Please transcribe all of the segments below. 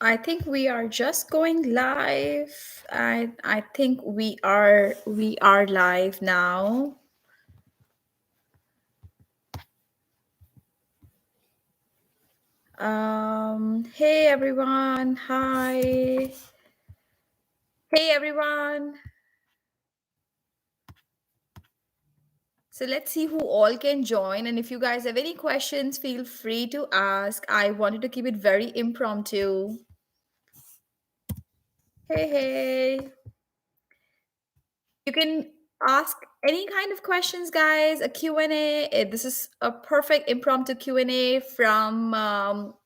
I think we are just going live. I think we are live now. Hey everyone. Hi. Hey everyone. So let's see who all can join, and if you guys have any questions, feel free to ask. I wanted to keep it very impromptu. Hey, hey. You can ask any kind of questions, guys. A Q&A. This is a perfect impromptu Q&A from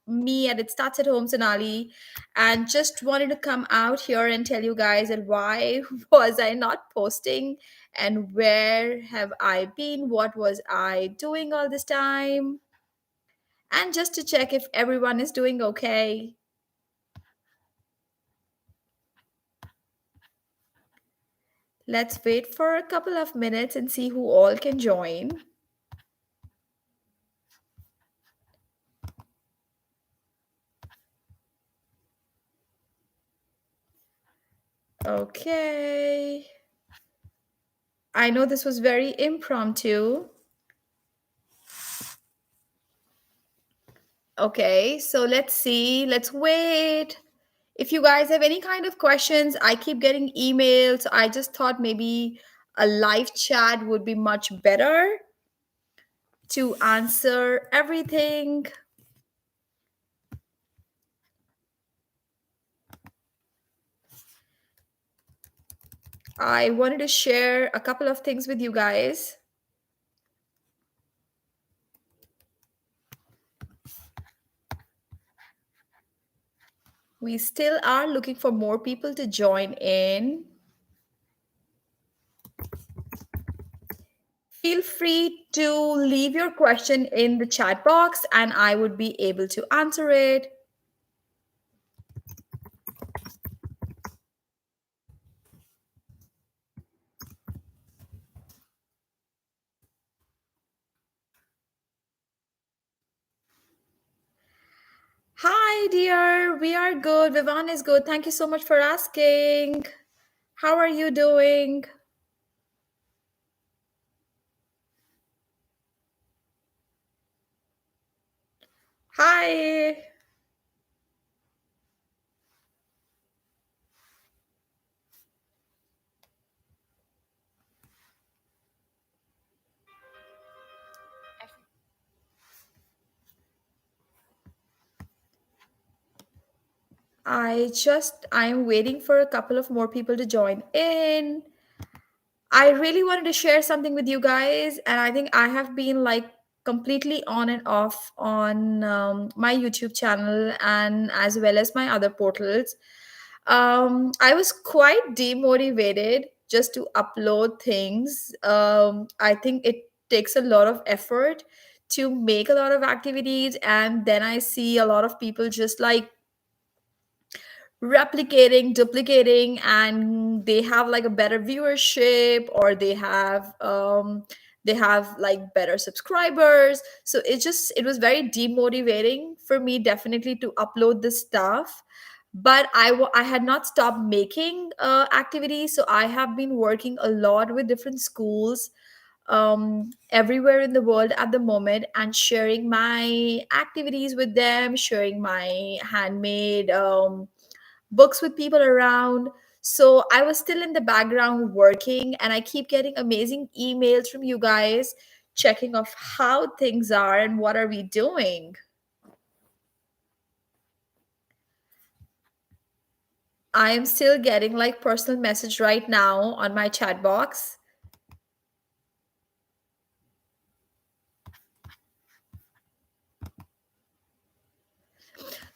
me at It Starts at Home, Sonali. And just wanted to come out here and tell you guys that why was I not posting and where have I been? What was I doing all this time? And just to check if everyone is doing okay. Let's wait for a couple of minutes and see who all can join. Okay. I know this was very impromptu. Okay, so let's see. Let's wait. If you guys have any kind of questions, I keep getting emails. I just thought maybe a live chat would be much better to answer everything. I wanted to share a couple of things with you guys. We still are looking for more people to join in. Feel free to leave your question in the chat box and I would be able to answer it. Hi, dear. We are good. Vivan is good. Thank you so much for asking. How are you doing? Hi. I'm waiting for a couple of more people to join in. I really wanted to share something with you guys, and I think I have been like completely on and off on my YouTube channel and as well as my other portals. I was quite demotivated just to upload things. I think it takes a lot of effort to make a lot of activities, and then I see a lot of people just like replicating, duplicating, and they have like a better viewership or they have like better subscribers. So it was very demotivating for me definitely to upload this stuff. But I had not stopped making activities, so I have been working a lot with different schools everywhere in the world at the moment and sharing my activities with them, sharing my handmade books with people around. So I was still in the background working, and I keep getting amazing emails from you guys checking of how things are and what are we doing. I am still getting like personal message right now on my chat box.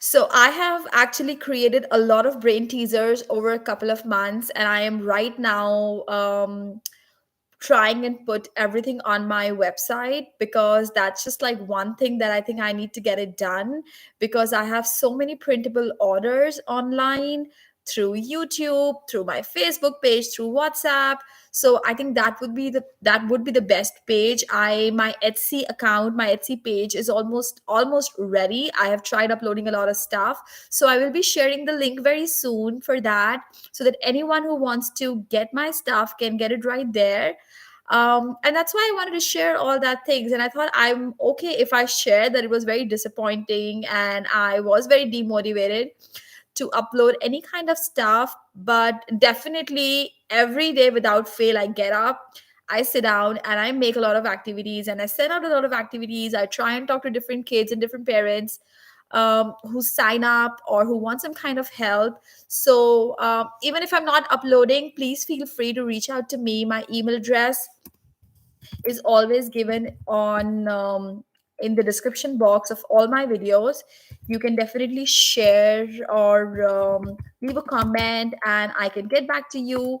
So I have actually created a lot of brain teasers over a couple of months, and I am right now trying and put everything on my website because that's just like one thing that I think I need to get it done because I have so many printable orders online through YouTube, through my Facebook page, through WhatsApp. So I think that would be the best page. My Etsy account, my Etsy page is almost ready. I have tried uploading a lot of stuff, so I will be sharing the link very soon for that, so that anyone who wants to get my stuff can get it right there. And that's why I wanted to share all that things. And I thought I'm okay if I share that it was very disappointing and I was very demotivated to upload any kind of stuff. But definitely every day without fail, I get up, I sit down, and I make a lot of activities, and I send out a lot of activities. I try and talk to different kids and different parents who sign up or who want some kind of help. So even if I'm not uploading, please feel free to reach out to me. My email address is always given on in the description box of all my videos. You can definitely share or leave a comment, and I can get back to you.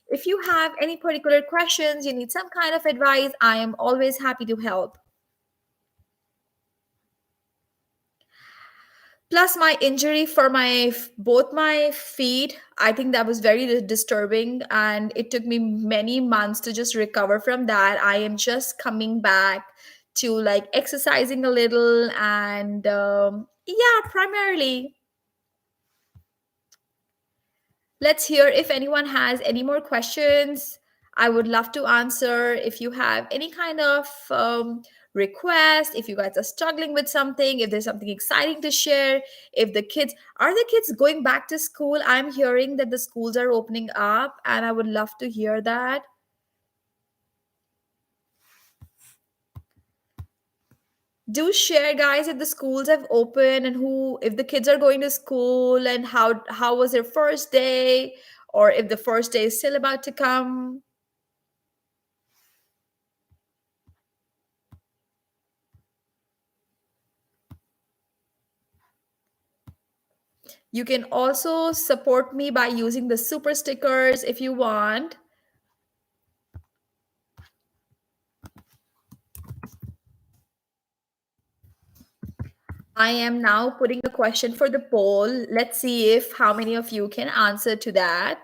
If you have any particular questions, you need some kind of advice, I am always happy to help. Plus my injury for both my feet, I think that was very disturbing, and it took me many months to just recover from that. I am just coming back to like exercising a little, and yeah, primarily. Let's hear if anyone has any more questions. I would love to answer. If you have any kind of request, if you guys are struggling with something, if there's something exciting to share, if the kids going back to school? I'm hearing that the schools are opening up, and I would love to hear that. Do share, guys, if the schools have opened, and who if the kids are going to school, and how was their first day, or if the first day is still about to come. You can also support me by using the super stickers if you want. I am now putting a question for the poll. Let's see if how many of you can answer to that.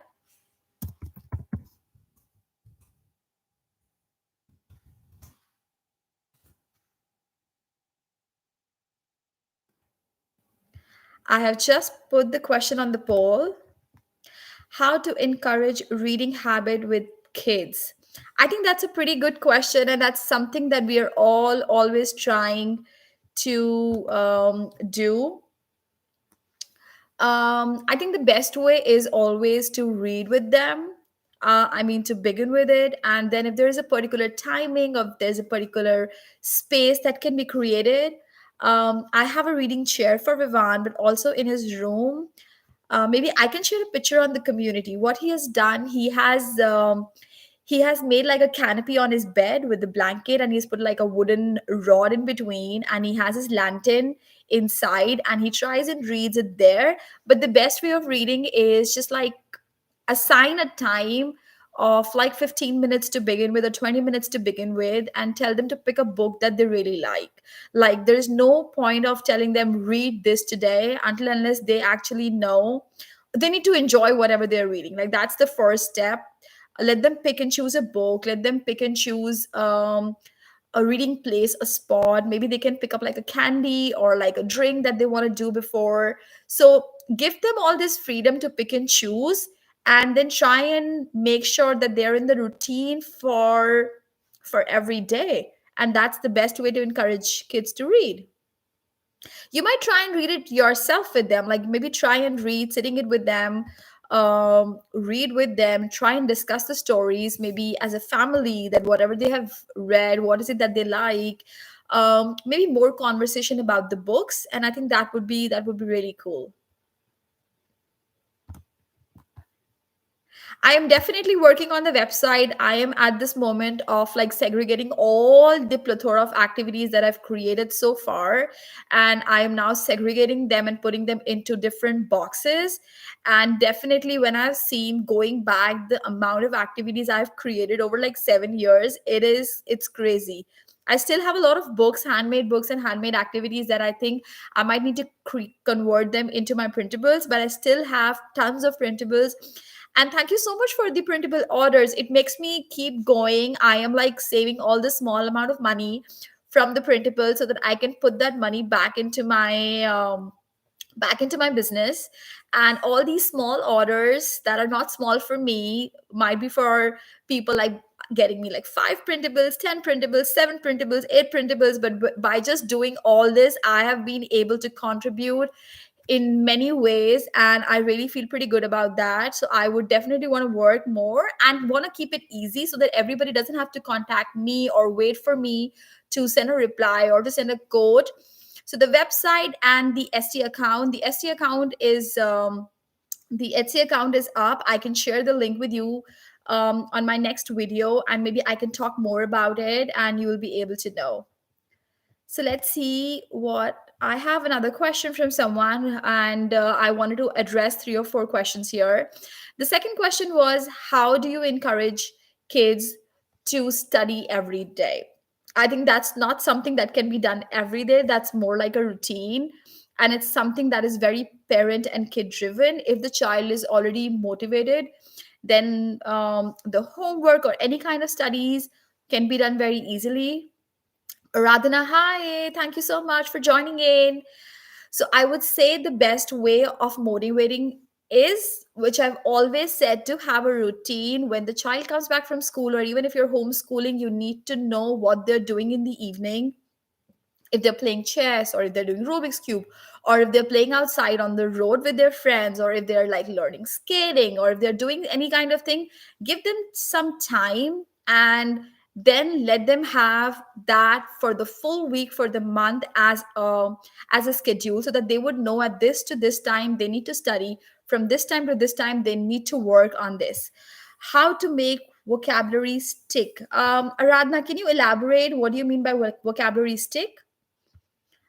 I have just put the question on the poll. How to encourage reading habit with kids? I think that's a pretty good question, and that's something that we are all always trying to do. I think the best way is always to read with them. I mean, to begin with it. And then if there is a particular timing, or if there's a particular space that can be created, I have a reading chair for Vivan, but also in his room. Maybe I can share a picture on the community. What he has done, he has made like a canopy on his bed with the blanket, and he's put like a wooden rod in between, and he has his lantern inside, and he tries and reads it there. But the best way of reading is just like assign a time of like 15 minutes to begin with, or 20 minutes to begin with, and tell them to pick a book that they really like. There's no point of telling them read this today until unless they actually know they need to enjoy whatever they're reading. Like, that's the first step. Let them pick and choose a book, let them pick and choose a reading place, a spot. Maybe they can pick up like a candy or like a drink that they want to do before. So give them all this freedom to pick and choose, and then try and make sure that they're in the routine for every day. And that's the best way to encourage kids to read. You might try and read it yourself with them, like maybe try and read sitting it with them, read with them, try and discuss the stories maybe as a family, that whatever they have read, what is it that they like. Maybe more conversation about the books, and I think that would be really cool. I am definitely working on the website. I am at this moment of like segregating all the plethora of activities that I've created so far. And I am now segregating them and putting them into different boxes. And definitely, when I've seen going back the amount of activities I've created over like 7 years, it's crazy. I still have a lot of handmade books and handmade activities that I think I might need to convert them into my printables, but I still have tons of printables. And thank you so much for the printable orders. It makes me keep going. I am like saving all the small amount of money from the printable so that I can put that money back into my business. And all these small orders that are not small for me might be for people like getting me like 5 printables, 10 printables, 7 printables, 8 printables. But by just doing all this, I have been able to contribute in many ways, and I really feel pretty good about that. So I would definitely want to work more and want to keep it easy so that everybody doesn't have to contact me or wait for me to send a reply or to send a code. So the website and the st account, the etsy account is up. I can share the link with you on my next video, and maybe I can talk more about it and you will be able to know. So let's see what I have. Another question from someone, and I wanted to address 3 or 4 questions here. The second question was, how do you encourage kids to study every day? I think that's not something that can be done every day. That's more like a routine. And it's something that is very parent and kid driven. If the child is already motivated, then the homework or any kind of studies can be done very easily. Radhana, hi, thank you so much for joining in. So, I would say the best way of motivating is, which I've always said, to have a routine when the child comes back from school, or even if you're homeschooling, you need to know what they're doing in the evening, if they're playing chess or if they're doing Rubik's Cube, or if they're playing outside on the road with their friends, or if they're like learning skating, or if they're doing any kind of thing, give them some time and then let them have that for the full week, for the month, as a schedule, so that they would know at this to this time they need to study, from this time to this time they need to work on this. How to make vocabulary stick? Aradhana, can you elaborate? What do you mean by vocabulary stick?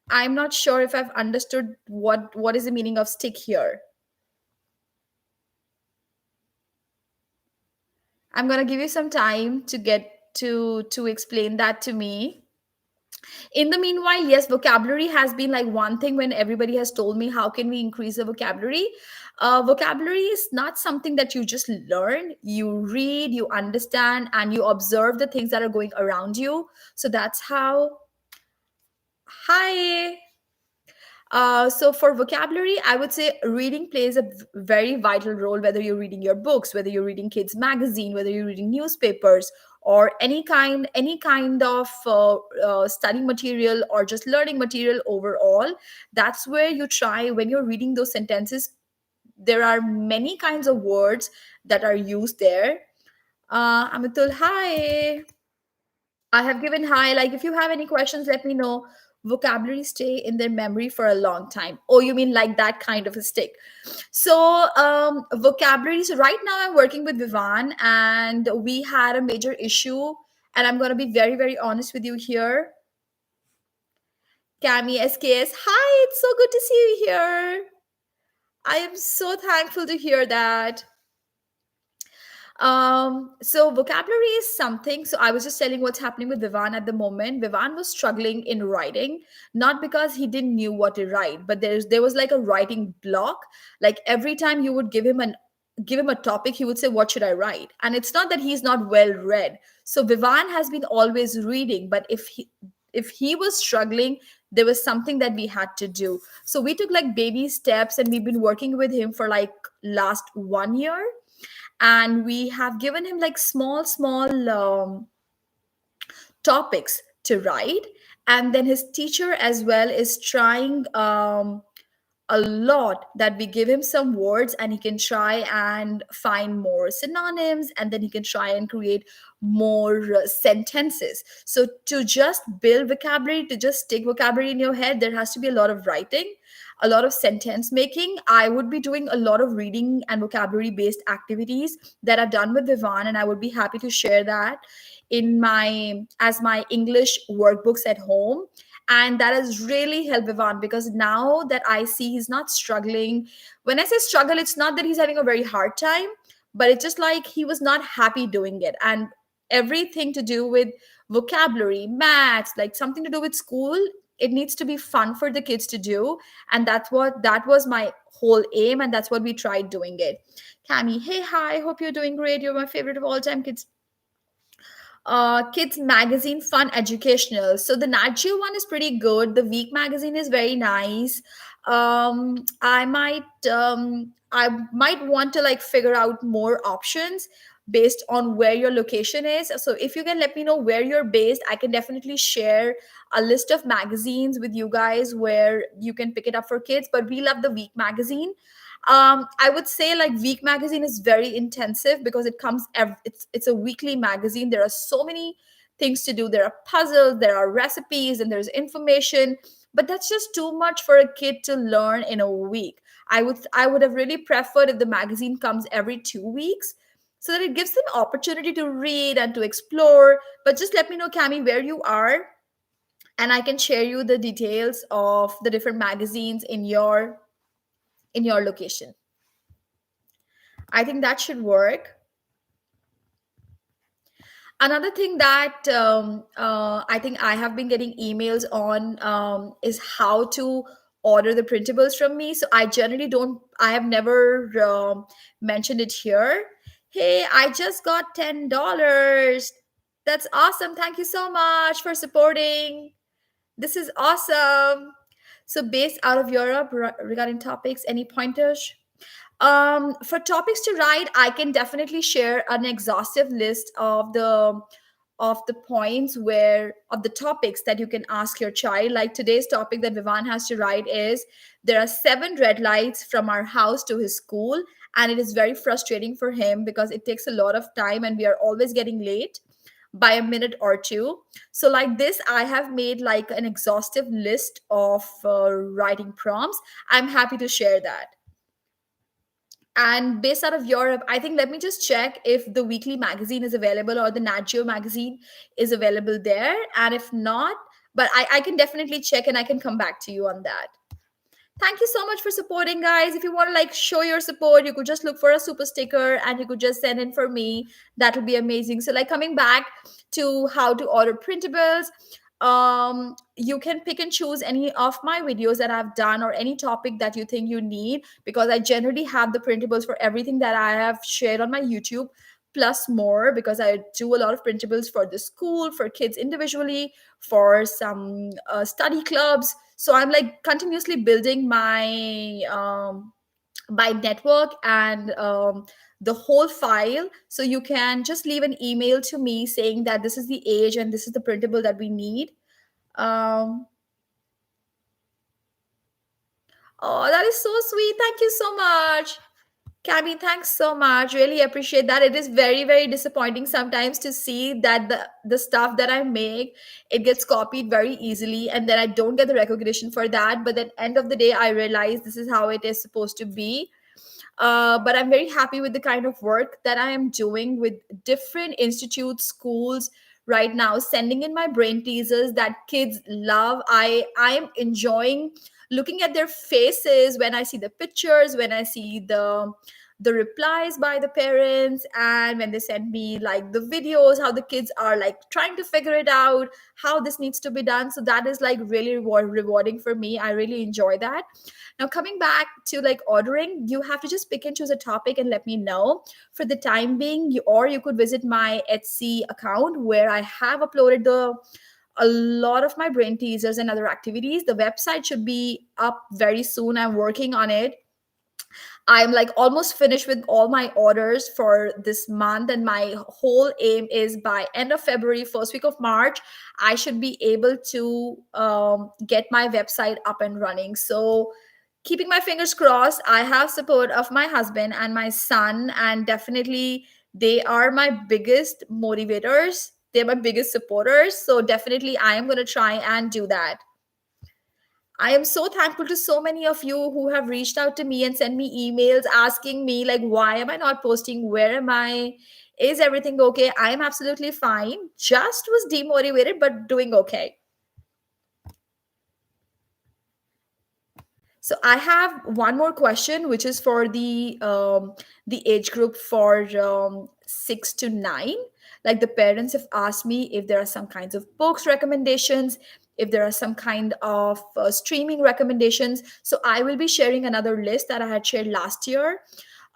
I'm not sure if I've understood what is the meaning of stick here. I'm gonna give you some time to get to explain that to me. In the meanwhile, yes, vocabulary has been like one thing when everybody has told me how can we increase the vocabulary. Vocabulary is not something that you just learn. You read, you understand, and you observe the things that are going around you. So that's how. Hi. So for vocabulary, I would say reading plays a very vital role, whether you're reading your books, whether you're reading kids magazine, whether you're reading newspapers, or any kind of study material or just learning material overall. That's where you try, when you're reading those sentences, there are many kinds of words that are used there. Amitul, hi. I have given high. Like, if you have any questions, let me know. Vocabulary stay in their memory for a long time. Oh, you mean like that kind of a stick? So, vocabulary. So right now, I'm working with Vivan, and we had a major issue. And I'm gonna be very, very honest with you here. Cami SKS, hi. It's so good to see you here. I am so thankful to hear that. So vocabulary is something. So I was just telling what's happening with Vivan at the moment. Vivan was struggling in writing, not because he didn't knew what to write, but there was like a writing block. Like every time you would give him a topic, he would say, what should I write? And it's not that he's not well read. So Vivan has been always reading, but if he was struggling, there was something that we had to do. So we took like baby steps, and we've been working with him for like last 1 year, and we have given him like small topics to write. And then his teacher as well is trying a lot, that we give him some words and he can try and find more synonyms, and then he can try and create more sentences. So to just build vocabulary, to just stick vocabulary in your head, there has to be a lot of writing, a lot of sentence making. I would be doing a lot of reading and vocabulary based activities that I've done with Vivan, and I would be happy to share that in my as my English workbooks at home. And that has really helped Vivan, because now that I see he's not struggling. When I say struggle, it's not that he's having a very hard time, but it's just like he was not happy doing it. And everything to do with vocabulary, maths, like something to do with school, it needs to be fun for the kids to do. And that was my whole aim, and that's what we tried doing it. Cami, hey, hi, hope you're doing great. You're my favorite of all time. Kids magazine, fun, educational. So the Nat Geo one is pretty good. The Week magazine is very nice. I might want to like figure out more options based on where your location is. So if you can let me know where you're based, I can definitely share a list of magazines with you guys where you can pick it up for kids. But we love the Week magazine. I would say like Week magazine is very intensive because it's a weekly magazine. There are so many things to do. There are puzzles, there are recipes, and there's information. But that's just too much for a kid to learn in a week. I would have really preferred if the magazine comes every 2 weeks, so that it gives them opportunity to read and to explore. But just let me know, Cami, where you are, and I can share you the details of the different magazines in your location. I think that should work. Another thing that I think I have been getting emails on is how to order the printables from me. So I generally don't, I have never mentioned it here. Hey, I just got $10. That's awesome. Thank you so much for supporting. This is awesome. So, based out of Europe, regarding topics, any pointers? For topics to write, I can definitely share an exhaustive list of the points where of the topics that you can ask your child. Like today's topic that Vivan has to write is there are 7 red lights from our house to his school, and it is very frustrating for him because it takes a lot of time and we are always getting late by a minute or two. So like this, I have made like an exhaustive list of writing prompts. I'm happy to share that. And based out of Europe, I think, let me just check if the weekly magazine is available or the Nat Geo magazine is available there. And if not, but I can definitely check and I can come back to you on that. Thank you so much for supporting, guys. If you want to like show your support, you could just look for a super sticker and you could just send in for me. That will be amazing. So like coming back to how to order printables, you can pick and choose any of my videos that I've done or any topic that you think you need, because I generally have the printables for everything that I have shared on my YouTube plus more, because I do a lot of printables for the school, for kids individually, for some study clubs. So I'm like continuously building my network and the whole file. So you can just leave an email to me saying that this is the age and this is the printable that we need. um, oh, that is so sweet. Thank you so much. Cami, thanks so much. Really appreciate that. It is very, very disappointing sometimes to see that the stuff that I make, it gets copied very easily, and then I don't get the recognition for that. But at the end of the day, I realize this is how it is supposed to be. But I'm very happy with the kind of work that I am doing with different institutes, schools right now, sending in my brain teasers that kids love. I am enjoying looking at their faces when I see the pictures, when I see the replies by the parents, and when they send me like the videos, how the kids are like trying to figure it out, how this needs to be done. So that is like really rewarding for me. I really enjoy that. Now, coming back to like ordering, you have to just pick and choose a topic and let me know. For the time being, or you could visit my Etsy account where I have uploaded the a lot of my brain teasers and other activities. The website should be up very soon. I'm working on it. I'm like almost finished with all my orders for this month, and my whole aim is by end of February, first week of March, I should be able to get my website up and running. So keeping my fingers crossed. I have support of my husband and my son, and definitely they are my biggest motivators. They're my biggest supporters. So definitely I am going to try and do that. I am so thankful to so many of you who have reached out to me and sent me emails asking me like, why am I not posting? Where am I? Is everything okay? I am absolutely fine. Just was demotivated, but doing okay. So I have one more question, which is for the age group for 6 to 9. Like the parents have asked me if there are some kinds of books recommendations if there are some kind of streaming recommendations. So I will be sharing another list that I had shared last year.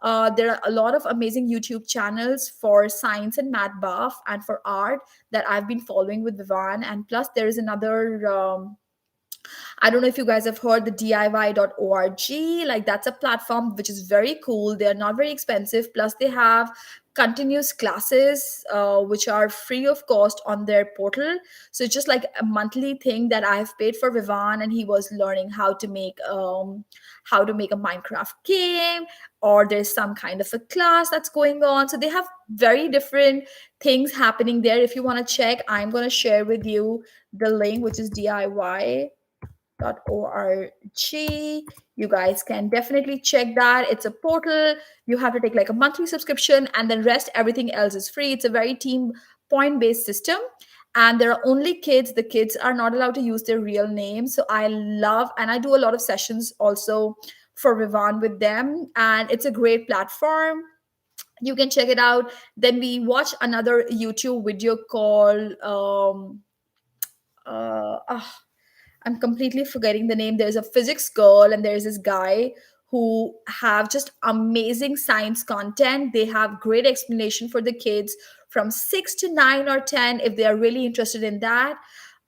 There are a lot of amazing YouTube channels for science and math buff and for art that I've been following with Vivan. And plus, there is another. I don't know if you guys have heard the DIY.org. Like, that's a platform which is very cool. They're not very expensive. Plus, they have continuous classes which are free of cost on their portal. So it's just like a monthly thing that I've paid for Vivan, and he was learning how to make a Minecraft game, or there's some kind of a class that's going on. So they have very different things happening there. If you want to check, I'm going to share with you the link, which is DIY.org. You guys can definitely check that. It's a portal. You have to take like a monthly subscription, and then rest everything else is free. It's a very team point based system. And there are only kids. The kids are not allowed to use their real names. So I love, and I do a lot of sessions also for Vivan with them. And it's a great platform. You can check it out. Then we watch another YouTube video called ah, I'm completely forgetting the name. There's a physics girl and there's this guy who have just amazing science content. They have great explanation for the kids from 6 to 9 or 10 if they are really interested in that.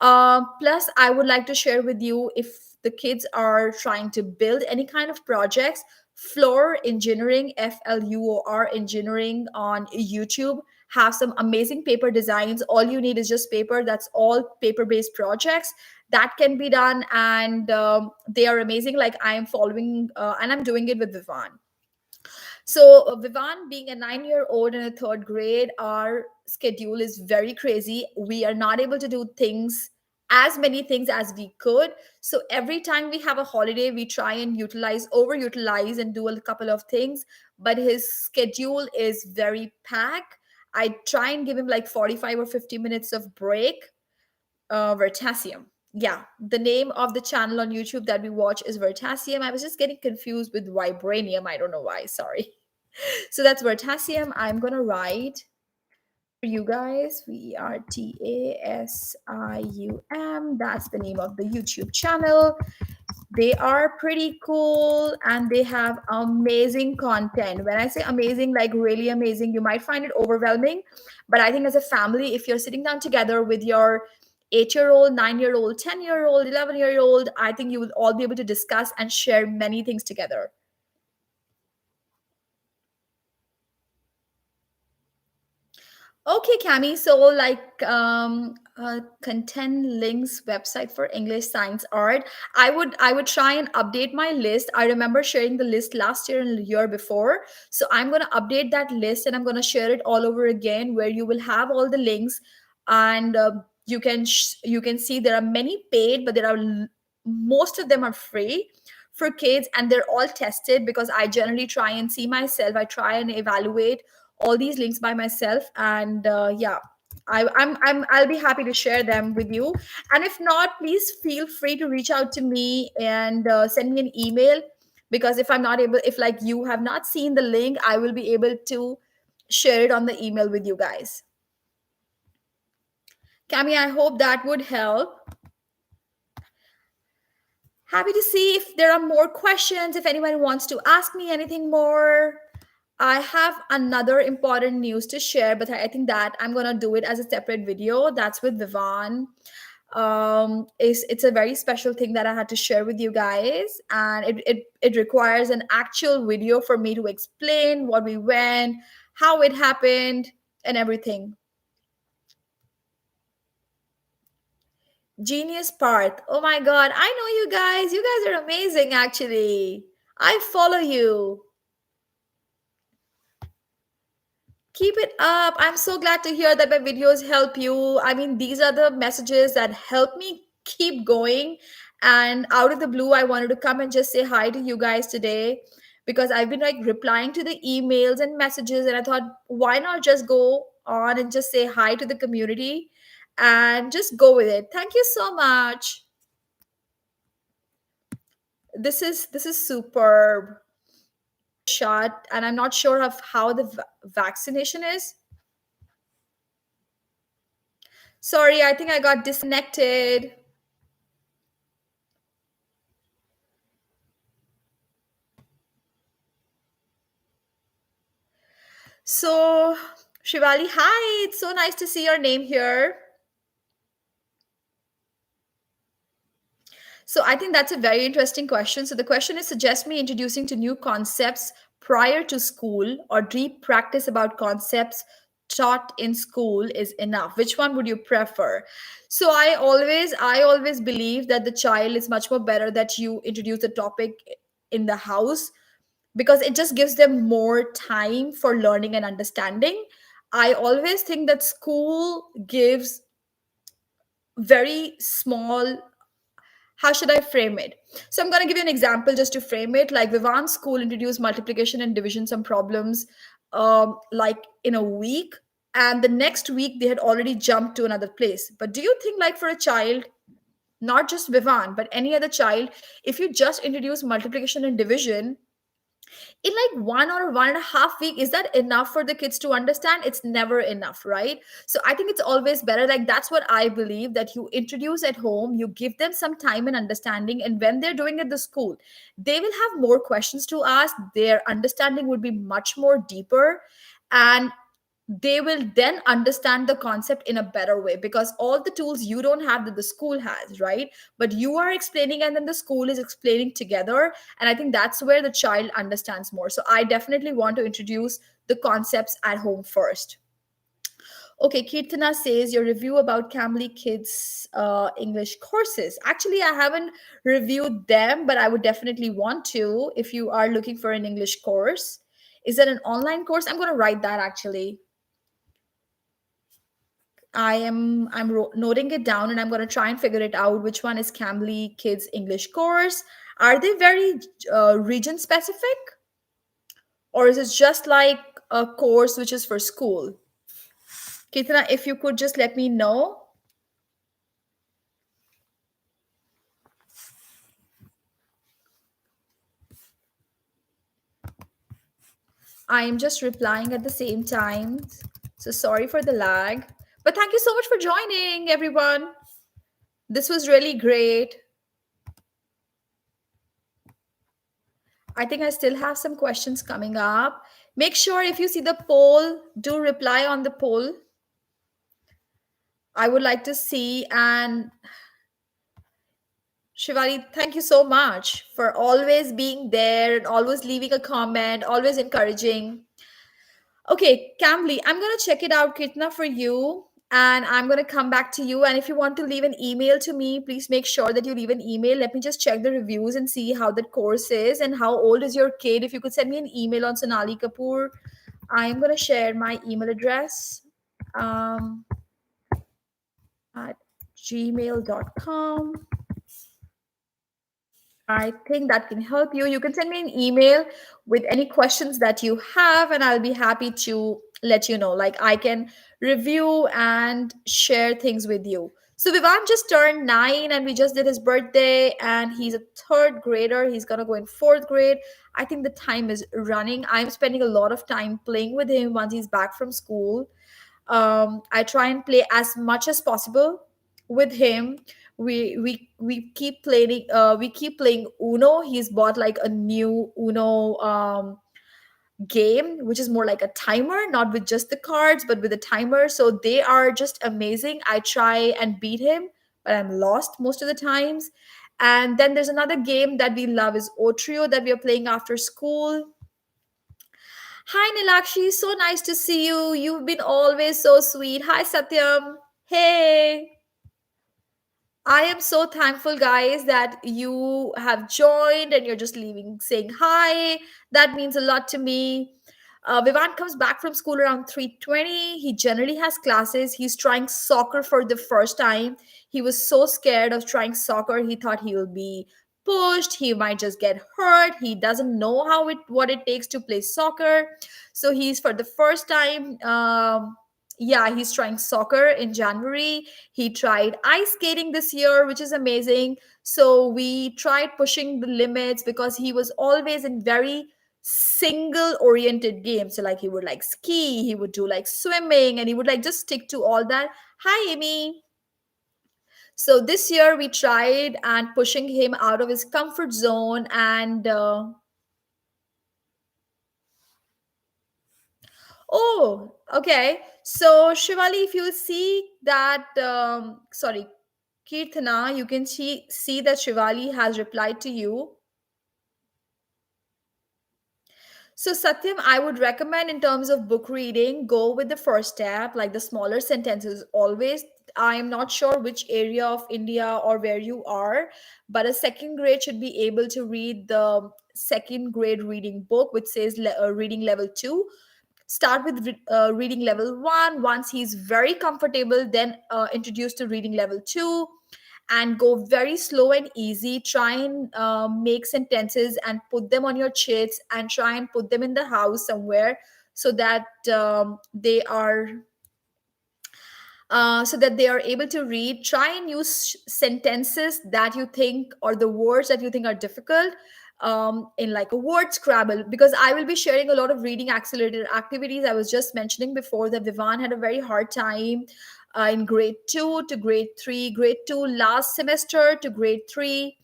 Plus, I would like to share with you, if the kids are trying to build any kind of projects, Floor Engineering, FLUOR Engineering on YouTube have some amazing paper designs. All you need is just paper. That's all paper based projects that can be done, and they are amazing. Like, I am following and I'm doing it with Vivan. So Vivan, being a 9-year old in a third grade, our schedule is very crazy. We are not able to do things, as many things as we could. So every time we have a holiday, we try and overutilize and do a couple of things, but his schedule is very packed. I try and give him like 45 or 50 minutes of break. Vertasium. Yeah, the name of the channel on YouTube that we watch is Vertasium. I was just getting confused with Vibranium. I don't know why. Sorry. So that's Vertasium. I'm gonna write for you guys. Vertasium. That's the name of the YouTube channel. They are pretty cool and they have amazing content. When I say amazing, like really amazing, you might find it overwhelming, but I think as a family, if you're sitting down together with your 8-year old, 9-year old, 10-year old, 11-year old, I think you will all be able to discuss and share many things together. Okay, Cami. So, like, content links website for English science art. I would try and update my list. I remember sharing the list last year and the year before. So I'm gonna update that list and I'm gonna share it all over again, where you will have all the links, and you can see there are many paid, but most of them are free for kids, and they're all tested because I generally try and see myself. I try and evaluate all these links by myself, and yeah, I'll be happy to share them with you. And if not, please feel free to reach out to me and send me an email, because if I'm not able, if like you have not seen the link, I will be able to share it on the email with you guys. Cami, I hope that would help. Happy to see if there are more questions, if anyone wants to ask me anything more. I have another important news to share, but I think that I'm gonna do it as a separate video. That's with Vivan. It's a very special thing that I had to share with you guys, and it requires an actual video for me to explain what we went, how it happened, and everything. Genius Parth. Oh my god, I know you guys. You guys are amazing actually. I follow you. Keep it up. I'm so glad to hear that my videos help you. I mean, these are the messages that help me keep going. And out of the blue, I wanted to come and just say hi to you guys today, because I've been like replying to the emails and messages, and I thought, why not just go on and just say hi to the community and just go with it. Thank you so much. This is superb. Shot, and I'm not sure of how the vaccination is. Sorry, I think I got disconnected. So, Shivali, hi, it's so nice to see your name here. So, I think that's a very interesting question. So, the question is suggest me introducing to new concepts prior to school or deep practice about concepts taught in school is enough. Which one would you prefer? So, I always believe that the child is much more better that you introduce the topic in the house because it just gives them more time for learning and understanding. I always think that school gives very small, how should I frame it? So I'm going to give you an example just to frame it. Like Vivan's school introduced multiplication and division, some problems like in a week. And the next week they had already jumped to another place. But do you think like for a child, not just Vivan, but any other child, if you just introduce multiplication and division, in like 1 or 1.5 week, is that enough for the kids to understand? It's never enough, right? So I think it's always better, like that's what I believe, that you introduce at home, you give them some time and understanding, and when they're doing at the school, they will have more questions to ask, their understanding would be much more deeper, and they will then understand the concept in a better way because all the tools you don't have that the school has, right? But you are explaining and then the school is explaining together, and I think that's where the child understands more. So I definitely want to introduce the concepts at home first. Okay, Kirtana says your review about Cambly Kids English courses. Actually, I haven't reviewed them, but I would definitely want to if you are looking for an English course. Is it an online course? I'm going to write that actually. I'm noting it down and I'm going to try and figure it out which one is Cambly Kids English course. Are they very region specific, or is it just like a course which is for school? Kitana, if you could just let me know. I am just replying at the same time. So sorry for the lag. But thank you so much for joining, everyone. This was really great. I think I still have some questions coming up. Make sure if you see the poll, do reply on the poll. I would like to see. And Shivali, thank you so much for always being there and always leaving a comment, always encouraging. Okay, Cambly, I'm going to check it out, Kitna, for you. And I'm going to come back to you. And if you want to leave an email to me, please make sure that you leave an email. Let me just check the reviews and see how that course is and how old is your kid. If you could send me an email on Sonali Kapoor, I'm going to share my email address um, at gmail.com. I think that can help you. You can send me an email with any questions that you have, and I'll be happy to let you know. Like I can review and share things with you. So Vivan just turned 9 and we just did his birthday, and he's a third grader. He's gonna go in fourth grade. I think the time is running. I'm spending a lot of time playing with him once he's back from school. I try and play as much as possible with him. We keep playing Uno. He's bought like a new Uno game which is more like a timer, not with just the cards but with a timer. So they are just amazing. I try and beat him, but I'm lost most of the times. And then there's another game that we love is Otrio that we are playing after school. Hi Nilakshi, so nice to see you. You've been always so sweet. Hi Satyam. Hey. I am so thankful, guys, that you have joined and you're just leaving saying hi. That means a lot to me. Vivan comes back from school around 3:20. He generally has classes. He's trying soccer for the first time. He was so scared of trying soccer. He thought he will be pushed. He might just get hurt. He doesn't know what it takes to play soccer. So he's for the first time. Yeah, he's trying soccer in January. He tried ice skating this year, which is amazing. So we tried pushing the limits because he was always in very single oriented games. So like he would like ski, he would do like swimming, and he would like just stick to all that. Hi, Amy. So this year we tried and pushing him out of his comfort zone, and Oh, okay. So, Shivali, if you see that, sorry, Kirtana, you can see that Shivali has replied to you. So, Satyam, I would recommend in terms of book reading, go with the first step, like the smaller sentences. Always, I'm not sure which area of India or where you are, but a second grade should be able to read the second grade reading book, which says reading level two. Start with reading level one. Once he's very comfortable, then introduce to reading level two, and go very slow and easy. Try and make sentences and put them on your chits, and try and put them in the house somewhere, so that they are able to read. Try and use sentences that you think, or the words that you think are difficult, in like a word scrabble, because I will be sharing a lot of reading accelerated activities. I was just mentioning before that Vivan had a very hard time in grade 2 to grade 3, grade 2 last semester to grade 3,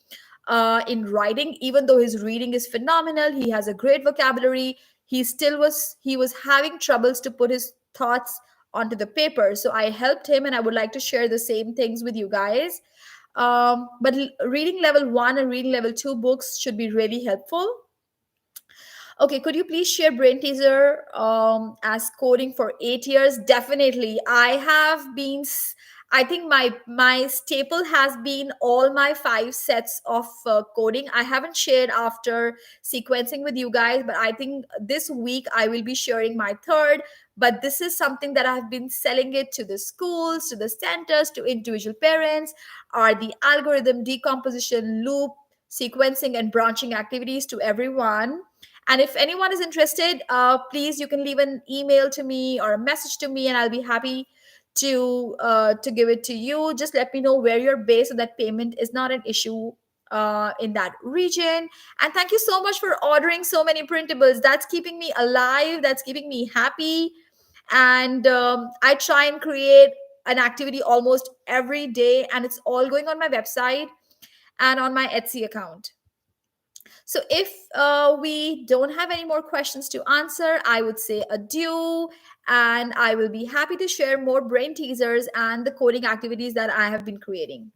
in writing. Even though his reading is phenomenal, he has a great vocabulary, he was having troubles to put his thoughts onto the paper. So I helped him, and I would like to share the same things with you guys. But reading level 1 and reading level 2 books should be really helpful. Okay, could you please share Brain Teaser as coding for 8 years? Definitely. I think my staple has been all my 5 sets of coding. I haven't shared after sequencing with you guys, but I think this week I will be sharing my third. But this is something that I've been selling it to the schools, to the centers, to individual parents, are the algorithm, decomposition, loop, sequencing, and branching activities to everyone. And if anyone is interested, please, you can leave an email to me or a message to me, and I'll be happy to give it to you. Just let me know where you're based, so that payment is not an issue in that region. And thank you so much for ordering so many printables. That's keeping me alive. That's keeping me happy. And I try and create an activity almost every day, and it's all going on my website and on my Etsy account. So if we don't have any more questions to answer, I would say adieu, and I will be happy to share more brain teasers and the coding activities that I have been creating.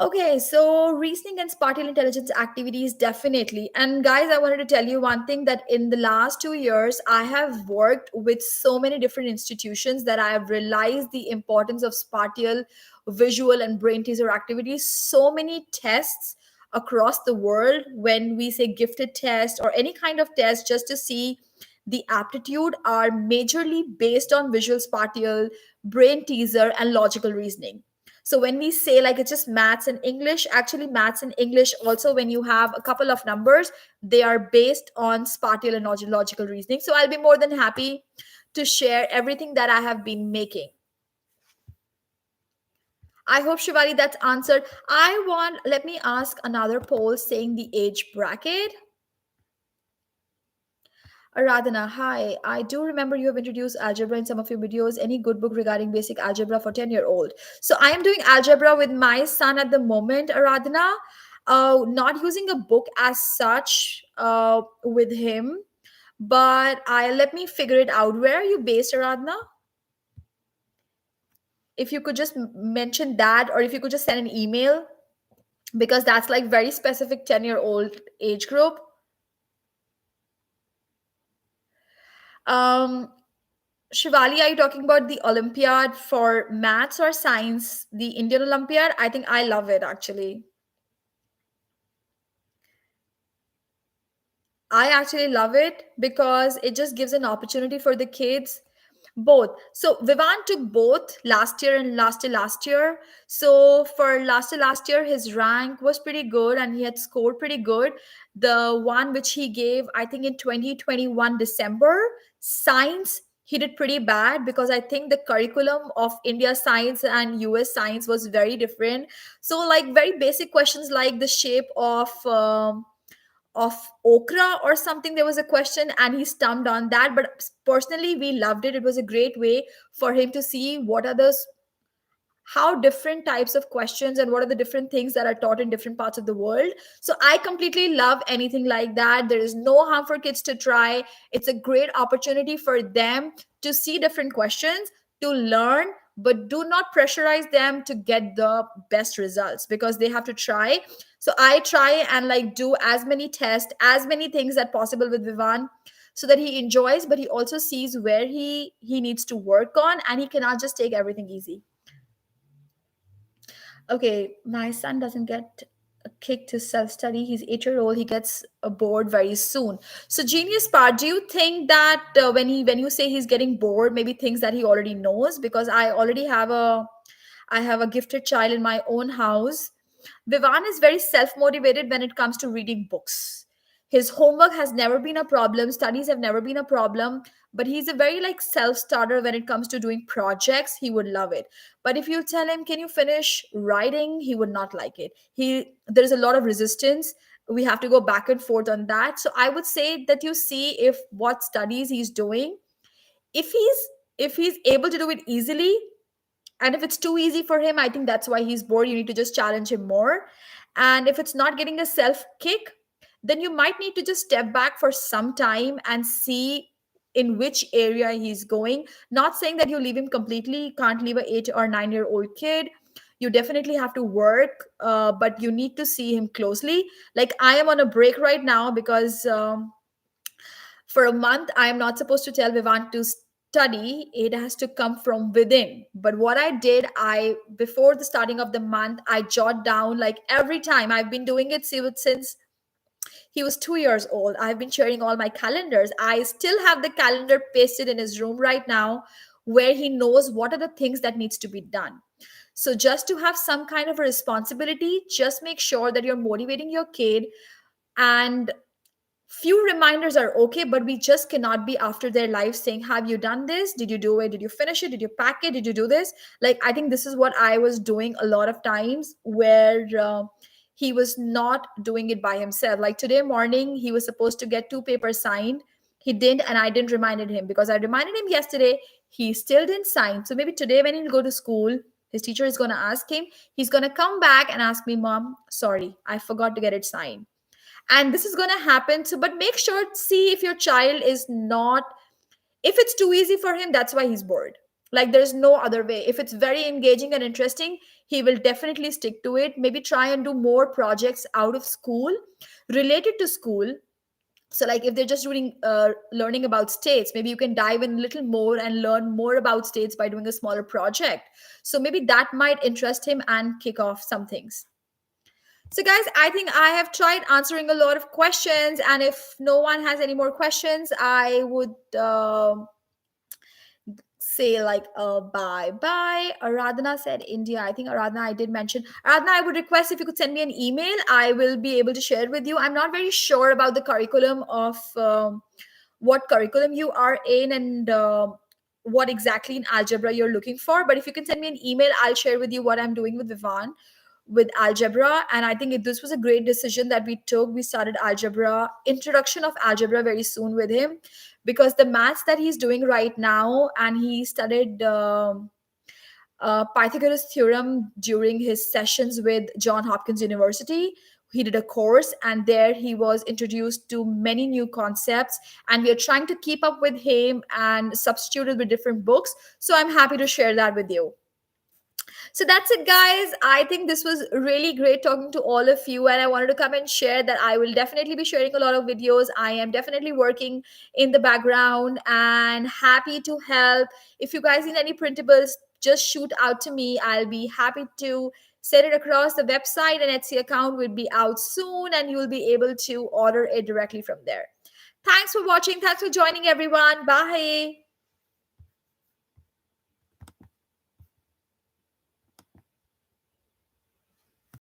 Okay, so reasoning and spatial intelligence activities, definitely. And guys, I wanted to tell you one thing, that in the last 2 years, I have worked with so many different institutions that I have realized the importance of spatial, visual, and brain teaser activities. So many tests across the world, when we say gifted test or any kind of test, just to see the aptitude, are majorly based on visual, spatial, brain teaser, and logical reasoning. So when we say like it's just maths and English, actually maths and English also, when you have a couple of numbers, they are based on spatial and logical reasoning. So I'll be more than happy to share everything that I have been making. I hope, Shivali, that's answered. Let me ask another poll saying the age bracket. Aradhana, hi. I do remember you have introduced algebra in some of your videos. Any good book regarding basic algebra for 10-year-old? So I am doing algebra with my son at the moment, Aradhana. Not using a book as such with him, but I let me figure it out. Where are you based, Aradhana? If you could just mention that, or if you could just send an email, because that's like very specific 10-year-old age group. Um, Shivali, are you talking about the Olympiad for maths or science? The Indian Olympiad? I think I love it actually. I actually love it because it just gives an opportunity for the kids. Both. So Vivan took both last year and last year. So for last year, his rank was pretty good and he had scored pretty good. The one which he gave, I think in 2021 December, science, he did pretty bad, because I think the curriculum of India science and US science was very different. So like very basic questions like the shape of okra or something, there was a question and he stumped on that. But personally we loved it. It was a great way for him to see what are the how different types of questions and what are the different things that are taught in different parts of the world. So I completely love anything like that. There is no harm for kids to try. It's a great opportunity for them to see different questions, to learn, but do not pressurize them to get the best results, because they have to try. So I try and like do as many tests, as many things that possible with Vivan, so that he enjoys, but he also sees where he needs to work on, and he cannot just take everything easy. Okay, my son doesn't get a kick to self study. He's 8-year old. He gets bored very soon. So, genius part. Do you think that when you say he's getting bored, maybe things that he already knows? Because I have a gifted child in my own house. Vivan is very self motivated when it comes to reading books. His homework has never been a problem, studies have never been a problem, but he's a very like self starter when it comes to doing projects. He would love it. But if you tell him, can you finish writing? He would not like it. There's a lot of resistance. We have to go back and forth on that. So I would say that you see if what studies he's doing, if he's able to do it easily, and if it's too easy for him, I think that's why he's bored. You need to just challenge him more. And if it's not getting a self kick, then you might need to just step back for some time and see in which area he's going. Not saying that you leave him completely, can't leave a 8 or 9 year old kid. You definitely have to work, but you need to see him closely. Like I am on a break right now because for a month I am not supposed to tell Vivant to study. It has to come from within. But what I did, I before the starting of the month, I jot down like every time. I've been doing it since he was 2 years old. I've been sharing all my calendars. I still have the calendar pasted in his room right now, where he knows what are the things that needs to be done. So just to have some kind of a responsibility, just make sure that you're motivating your kid. And few reminders are okay, but we just cannot be after their life saying, have you done this? Did you do it? Did you finish it? Did you pack it? Did you do this? Like I think this is what I was doing a lot of times, where he was not doing it by himself. Like today morning he was supposed to get two papers signed. He didn't, and I didn't reminded him, because I reminded him yesterday. He still didn't sign. So maybe today when he'll go to school, his teacher is going to ask him. He's going to come back and ask me, mom, sorry, I forgot to get it signed. And this is going to happen. So but make sure, see if your child is not, if it's too easy for him, that's why he's bored. Like there's no other way. If it's very engaging and interesting, he will definitely stick to it. Maybe try and do more projects out of school, related to school. So like if they're just doing learning about states, maybe you can dive in a little more and learn more about states by doing a smaller project. So maybe that might interest him and kick off some things. So, guys, I think I have tried answering a lot of questions. And if no one has any more questions, I would say, like, bye bye. Aradhana said India. I think Aradhana, I did mention. Aradhana, I would request if you could send me an email. I will be able to share it with you. I'm not very sure about the curriculum of what curriculum you are in, and what exactly in algebra you're looking for. But if you can send me an email, I'll share with you what I'm doing with Vivan with algebra. And I think this was a great decision that we took. We started algebra, introduction of algebra very soon with him, because the maths that he's doing right now, and he studied Pythagoras theorem during his sessions with John Hopkins University. He did a course, and there he was introduced to many new concepts, and we are trying to keep up with him and substitute it with different books. So I'm happy to share that with you. So that's it, guys. I think this was really great talking to all of you. And I wanted to come and share that I will definitely be sharing a lot of videos. I am definitely working in the background and happy to help. If you guys need any printables, just shoot out to me. I'll be happy to send it across. The website and Etsy account will be out soon, and you will be able to order it directly from there. Thanks for watching. Thanks for joining, everyone. Bye.